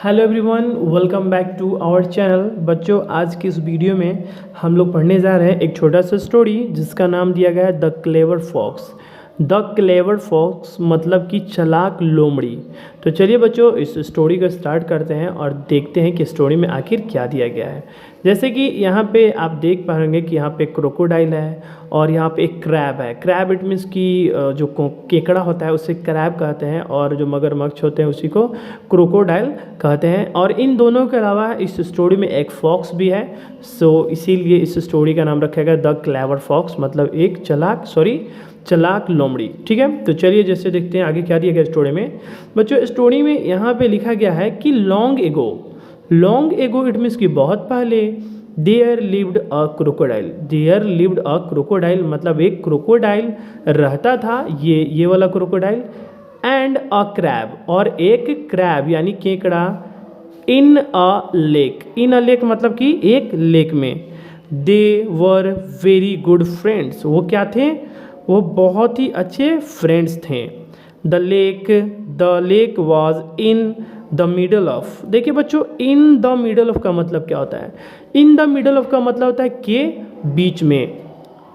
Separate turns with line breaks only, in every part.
Hello everyone, welcome back to our channel. बच्चों, आज की इस वीडियो में हम लोग पढ़ने जा रहे हैं एक छोटा सा स्टोरी जिसका नाम दिया गया है the clever fox. The clever fox मतलब कि चालाक लोमड़ी। तो चलिए बच्चों, इस स्टोरी को स्टार्ट करते हैं और देखते हैं कि स्टोरी में आखिर क्या दिया गया है। जैसे कि यहाँ पे आप देख पाएंगे कि यहाँ पे क्रोकोडाइल है और यहाँ पे एक क्रैब है। क्रैब इट मीन्स कि जो केकड़ा होता है उसे क्रैब कहते हैं और जो मगरमच्छ होते हैं उसी को क्रोकोडाइल कहते हैं। और इन दोनों के अलावा इस स्टोरी में एक फॉक्स भी है, सो इसीलिए इस स्टोरी का नाम रखा गया द क्लेवर फॉक्स, मतलब एक चालाक लोमड़ी। ठीक है, तो चलिए जैसे देखते हैं आगे क्या दिया गया स्टोरी में। बच्चों, स्टोरी में यहाँ पे लिखा गया है कि लॉन्ग एगो इट मीन्स कि बहुत पहले देयर लिव्ड अ क्रोकोडाइल मतलब एक क्रोकोडाइल रहता था, ये वाला क्रोकोडाइल, एंड अ क्रैब और एक क्रैब यानी केकड़ा, इन अ लेक मतलब कि एक लेक में। दे वर वेरी गुड फ्रेंड्स, वो क्या थे? वो बहुत ही अच्छे फ्रेंड्स थे। The lake was in the middle of. देखिए बच्चों, इन द मिडल ऑफ का मतलब क्या होता है? इन द मिडल ऑफ का मतलब होता है के बीच में।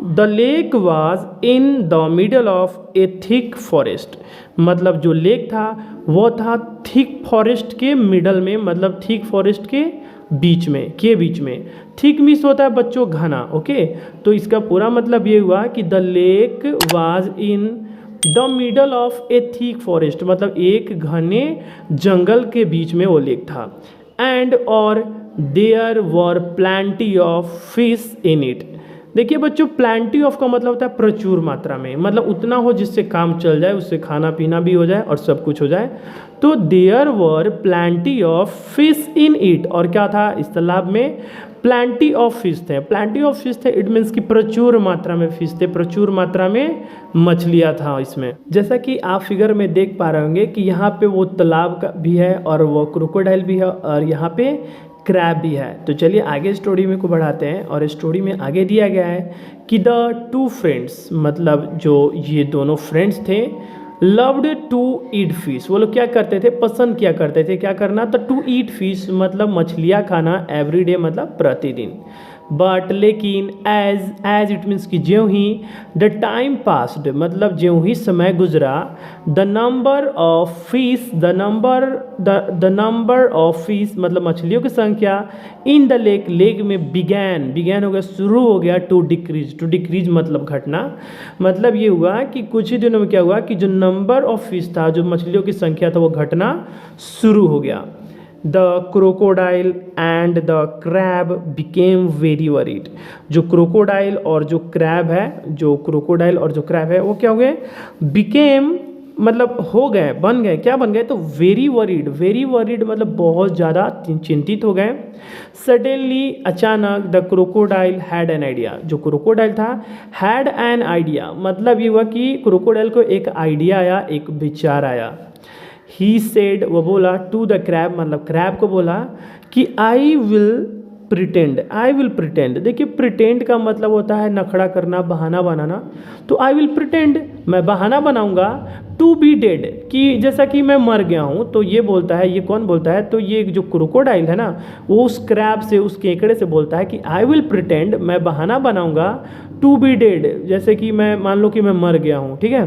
The lake was in the middle of A thick forest, मतलब जो लेक था वो था थिक फॉरेस्ट के मिडल में, मतलब थिक फॉरेस्ट के बीच में। थिक मीन्स होता है बच्चों घना। ओके, तो इसका पूरा मतलब ये हुआ कि the lake was in the middle of A thick forest, मतलब एक घने जंगल के बीच में वो लेक था। एंड और there were plenty of fish in it. देखिए बच्चों, प्लेंटी ऑफ का मतलब होता है प्रचुर मात्रा में, मतलब उतना हो जिससे काम चल जाए, उससे खाना पीना भी हो जाए और सब कुछ हो जाए। तो there were plenty of fish in it, और क्या था इस तालाब में? प्लेंटी ऑफ फिश थे। इट मीन्स कि प्रचुर मात्रा में फिश थे, प्रचुर मात्रा में मछलियाँ था इसमें। जैसा कि आप फिगर में देख पा रहे होंगे कि यहाँ पे वो तालाब का भी है और वो क्रोकोडाइल भी है और यहाँ पे क्रैब भी है। तो चलिए आगे स्टोरी में को बढ़ाते हैं और स्टोरी में आगे दिया गया है कि द टू फ्रेंड्स, मतलब जो ये दोनों फ्रेंड्स थे, लव्ड टू ईट फिश। वो लोग क्या करते थे? पसंद किया करते थे क्या करना? तो टू ईट फिश मतलब मछलियाँ खाना, एवरीडे मतलब प्रतिदिन। बट लेकिन एज इट मीन्स कि ज्यों ही द टाइम पास्ड, मतलब ज्यों ही समय गुजरा, द नंबर ऑफ फिश मतलब मछलियों की संख्या इन द लेक में बिगैन हो गया, शुरू हो गया टू डिक्रीज मतलब घटना। मतलब ये हुआ कि कुछ ही दिनों में क्या हुआ कि जो नंबर ऑफ फिश था, जो मछलियों की संख्या था, वो घटना शुरू हो गया। The crocodile and the crab became very worried. जो क्रोकोडाइल और जो क्रैब है वो क्या हो गए? बिकेम मतलब हो गए, बन गए। क्या बन गए? तो वेरी वरीड मतलब बहुत ज़्यादा चिंतित हो गए। सडनली अचानक the crocodile had an idea. जो क्रोकोडाइल था हैड एन आइडिया, मतलब ये हुआ कि क्रोकोडाइल को एक आइडिया आया, एक विचार आया। ही सेड, वो बोला, टू द क्रैब मतलब क्रैब को बोला कि आई विल प्रिटेंड। देखिए, प्रिटेंड का मतलब होता है नखड़ा करना, बहाना बनाना। तो आई विल प्रिटेंड, मैं बहाना बनाऊंगा, टू बी डेड, कि जैसा कि मैं मर गया हूँ। तो ये बोलता है, ये कौन बोलता है? तो ये जो क्रोकोडाइल है ना, वो उस क्रैब से, उस केकड़े से बोलता है कि आई विल प्रिटेंड, मैं बहाना बनाऊंगा, टू बी डेड, जैसे कि मैं मान लो कि मैं मर गया हूँ। ठीक है,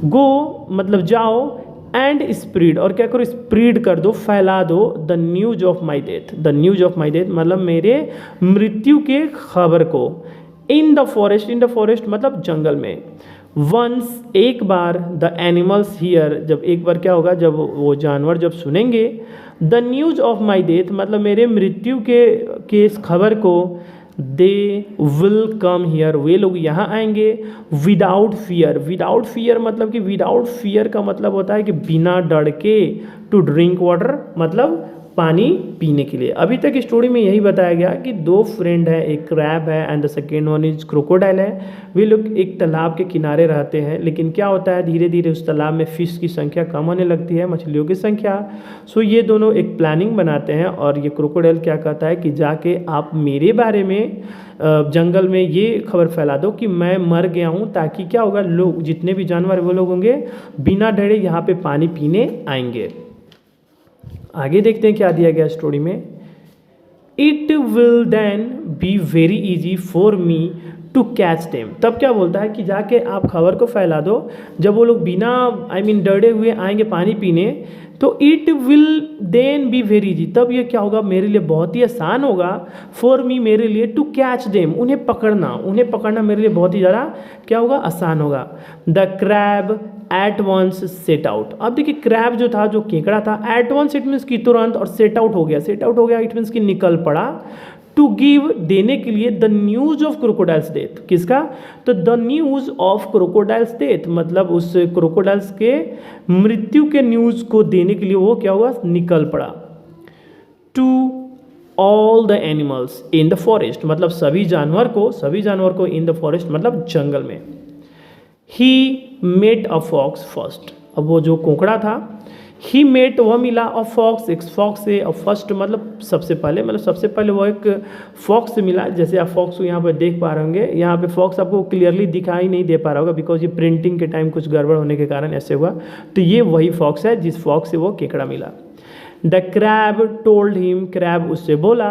गो मतलब जाओ, एंड स्प्रीड, और क्या करो? स्प्रीड कर दो, फैला दो, the news of my death मतलब मेरे मृत्यु के खबर को। इन द फॉरेस्ट मतलब जंगल में। वंस एक बार, द एनिमल्स हियर, जब एक बार क्या होगा, जब वो जानवर जब सुनेंगे, the news of my death मतलब मेरे मृत्यु के इस खबर को, दे विल कम हियर, वे लोग यहाँ आएंगे। विदाउट फियर मतलब कि विदाउट फियर का मतलब होता है कि बिना डर के, टू ड्रिंक वाटर मतलब पानी पीने के लिए। अभी तक स्टोरी में यही बताया गया कि दो फ्रेंड है, एक क्रैब है and the second one is crocodile है। वे लोग एक तालाब के किनारे रहते हैं, लेकिन क्या होता है धीरे धीरे उस तालाब में फ़िश की संख्या कम होने लगती है, मछलियों की संख्या। सो ये दोनों एक प्लानिंग बनाते हैं और ये क्रोकोडाइल क्या कहता है कि जाके आप मेरे बारे में जंगल में ये खबर फैला दो कि मैं मर गया हूँ, ताकि क्या होगा, लोग जितने भी जानवर वो लोग होंगे बिना डरे यहाँ पे पानी पीने आएंगे। आगे देखते हैं क्या दिया गया स्टोरी में। It will then be very easy for me to catch them. तब क्या बोलता है कि जाके आप खबर को फैला दो, जब वो लोग बिना डरे हुए आएंगे पानी पीने, तो it will then be very easy, तब ये क्या होगा, मेरे लिए बहुत ही आसान होगा, फॉर मी मेरे लिए, टू कैच देम, उन्हें पकड़ना मेरे लिए बहुत ही ज़्यादा क्या होगा, आसान होगा। The crab at once set out. अब देखिए क्रैब जो था, जो केकड़ा था, एट वंस इट मीन्स कि तुरंत, और सेट आउट हो गया इट मीन्स कि निकल पड़ा, टू गिव देने के लिए, the news of crocodiles death. किसका, तो the news of crocodiles death, मतलब उस क्रोकोडाइल्स के मृत्यु के न्यूज को देने के लिए वो क्या हुआ, निकल पड़ा। To all the animals in the forest, मतलब सभी जानवर को इन द फॉरेस्ट मतलब जंगल में। He met a fox first. अब वो जो कोकड़ा था, ही मेट वह मिला अ फॉक्स, एक फॉक्स से, फर्स्ट मतलब सबसे पहले वो एक फॉक्स से मिला। जैसे आप फॉक्स को यहाँ पर देख पा रहे होंगे, यहाँ पे फॉक्स आपको क्लियरली दिखाई नहीं दे पा रहा होगा बिकॉज ये प्रिंटिंग के टाइम कुछ गड़बड़ होने के कारण ऐसे हुआ। तो ये वही फॉक्स है जिस फॉक्स से वो केकड़ा मिला। The crab told him, crab उससे बोला,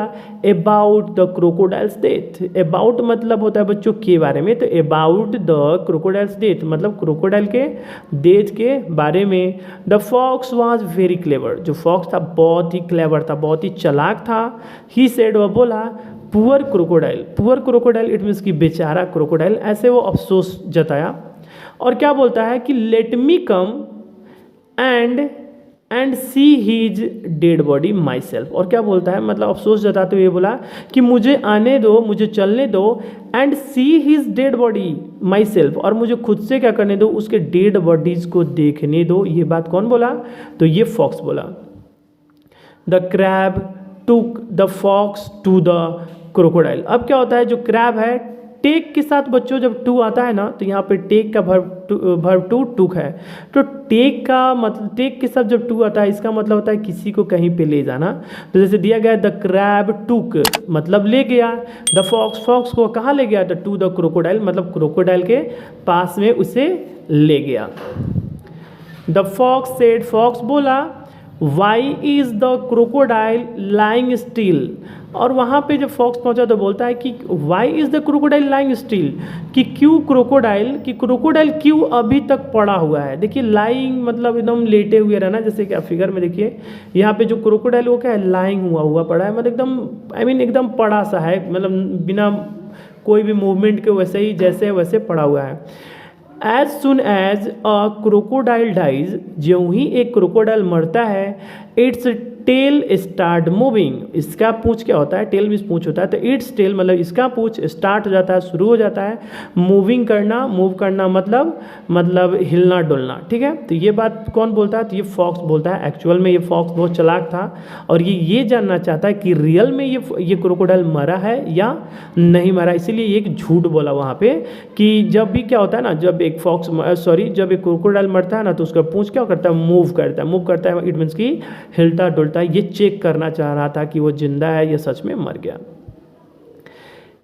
about the crocodile's death. About मतलब होता है बच्चों के बारे में, तो अबाउट द क्रोकोडाइल्स डेथ मतलब क्रोकोडाइल के डेथ के बारे में। The fox was very clever, जो फॉक्स था बहुत ही क्लेवर था, बहुत ही चालाक था। ही सेड, वह बोला, पुअर क्रोकोडाइल इट मीन्स कि बेचारा क्रोकोडाइल, ऐसे वो अफसोस जताया। और क्या बोलता है कि let me come and see his dead body myself. और क्या बोलता है, मतलब अफसोस जताते हुए बोला कि मुझे आने दो, मुझे चलने दो, and see his dead body myself, और मुझे खुद से क्या करने दो, उसके डेड बॉडीज को देखने दो। ये बात कौन बोला, तो ये फॉक्स बोला। The crab took the fox to the crocodile. अब क्या होता है, जो क्रैब है, टेक के साथ बच्चों जब टू आता है ना, तो यहाँ पे टेक का वर्ब टू टुक है, तो टेक का मतलब, टेक के साथ जब टू आता है इसका मतलब होता है किसी को कहीं पे ले जाना। तो जैसे दिया गया द क्रैब टुक मतलब ले गया, द फॉक्स को कहाँ ले गया, टू द क्रोकोडाइल मतलब क्रोकोडाइल के पास में उसे ले गया। द फॉक्स सेड, फॉक्स बोला, why is the crocodile lying still. और वहाँ पे जब फॉक्स पहुँचा तो बोलता है कि why is the crocodile lying still, कि क्यों क्रोकोडाइल क्यों अभी तक पड़ा हुआ है। देखिए लाइंग मतलब एकदम लेटे हुए रहना, जैसे कि आप फिगर में देखिए यहाँ पे जो क्रोकोडाइल वो क्या है, लाइंग हुआ पड़ा है, मतलब एकदम एकदम पड़ा सा है, मतलब बिना कोई भी मूवमेंट के वैसे ही जैसे वैसे पड़ा हुआ है। As soon as a crocodile dies, ज्यों ही एक क्रोकोडाइल मरता है, इट्स टेल स्टार्ट मूविंग। इसका पूंछ क्या होता है, टेल मीन्स पूंछ होता है, तो इट्स टेल मतलब इसका पूंछ स्टार्ट हो जाता है, शुरू हो जाता है, मूविंग करना, मूव करना मतलब हिलना डुलना, ठीक है। तो ये बात कौन बोलता है, तो ये फॉक्स बोलता है। एक्चुअल में ये फॉक्स बहुत चालाक था और ये जानना चाहता है कि रियल में ये क्रोकोडाइल मरा है या नहीं मरा, इसीलिए एक झूठ बोला वहाँ पे कि जब भी क्या होता है ना, जब एक जब एक क्रोकोडाइल मरता है ना, तो उसका पूंछ क्या करता है, मूव करता है, इट मीन्स कि हिलता डुलता है। ये चेक करना चाह रहा था कि वो जिंदा है या सच में मर गया।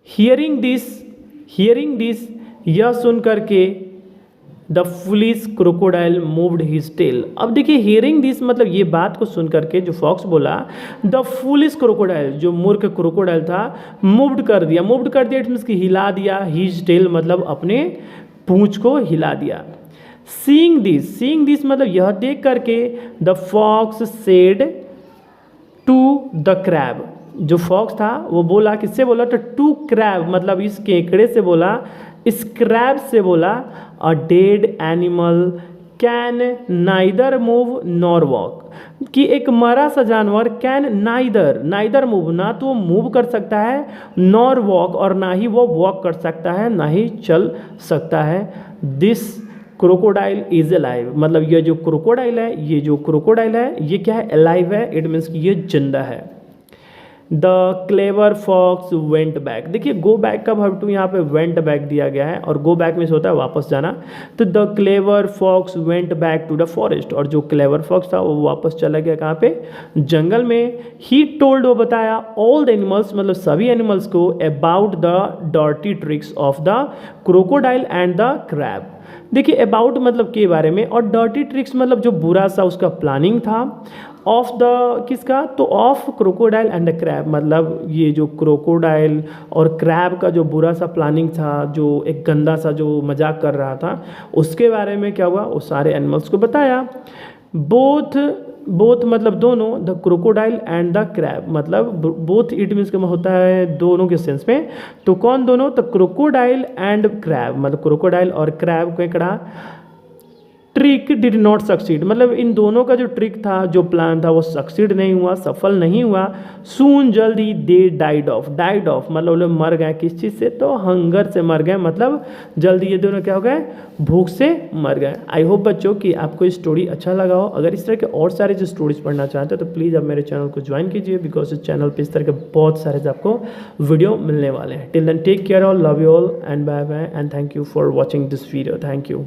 हियरिंग दिस यह सुन करके the foolish crocodile moved his tail. अब देखिए हियरिंग दिस मतलब ये बात को सुन करके जो फॉक्स बोला, द फुलिश क्रोकोडाइल जो मूर्ख क्रोकोडाइल था, मूव्ड कर दिया इट मीन्स कि हिला दिया, हिज टेल मतलब अपने पूंछ को हिला दिया। सीइंग दिस मतलब यह देख करके the fox said to the crab, जो फॉक्स था वो बोला, किससे बोला, तो टू क्रैब मतलब इस केकड़े से बोला, इस क्रैब से बोला, a dead animal can neither move nor walk, कि एक मरा सा जानवर कैन नाइदर मूव, ना तो वो मूव कर सकता है, नॉर वॉक और ना ही वो वॉक कर सकता है, ना ही चल सकता है। दिस क्रोकोडाइल इज अलाइव मतलब ये जो क्रोकोडाइल है ये क्या है, अलाइव है, इट मीन्स कि ये जिंदा है। The clever fox went back, देखिए गो बैक का वर्ब टू यहाँ पे वेंट बैक दिया गया है और गो बैक मीन्स होता है वापस जाना। तो the clever fox went back to the forest, और जो क्लेवर फॉक्स था वो वापस चला गया कहाँ पे, जंगल में। ही टोल्ड वो बताया, ऑल द एनिमल्स मतलब सभी एनिमल्स को, about the dirty tricks of the crocodile and the crab, देखिए अबाउट मतलब के बारे में, और डर्टी ट्रिक्स मतलब जो बुरा सा उसका प्लानिंग था। ऑफ द किसका, तो of crocodile and the crab, मतलब ये जो क्रोकोडाइल और क्रैब का जो बुरा सा प्लानिंग था, जो एक गंदा सा जो मजाक कर रहा था, उसके बारे में क्या हुआ, वो सारे एनिमल्स को बताया। बोथ बोथ मतलब दोनों, the crocodile and the crab, मतलब बोथ इट मीन्स का होता है दोनों के सेंस में। तो कौन दोनों, तो क्रोकोडाइल एंड क्रैब, मतलब क्रोकोडाइल और क्रैब को एकड़ा ट्रिक डिड नॉट सक्सीड, मतलब इन दोनों का जो ट्रिक था, जो प्लान था, वो सक्सीड नहीं हुआ, सफल नहीं हुआ। सून जल्दी दे डाइड ऑफ, मतलब वो लोग मर गए किस चीज़ से, तो हंगर से मर गए, मतलब जल्दी ये दोनों क्या हो गए, भूख से मर गए। आई होप बच्चों कि आपको ये स्टोरी अच्छा लगा हो। अगर इस तरह के और सारे जो स्टोरीज पढ़ना चाहते हो तो प्लीज़ आप मेरे चैनल को ज्वाइन कीजिए, बिकॉज इस चैनल पर इस तरह के बहुत सारे आपको वीडियो मिलने वाले हैं। Till then take care all, love you all and bye bye and thank you for watching this video. Thank you.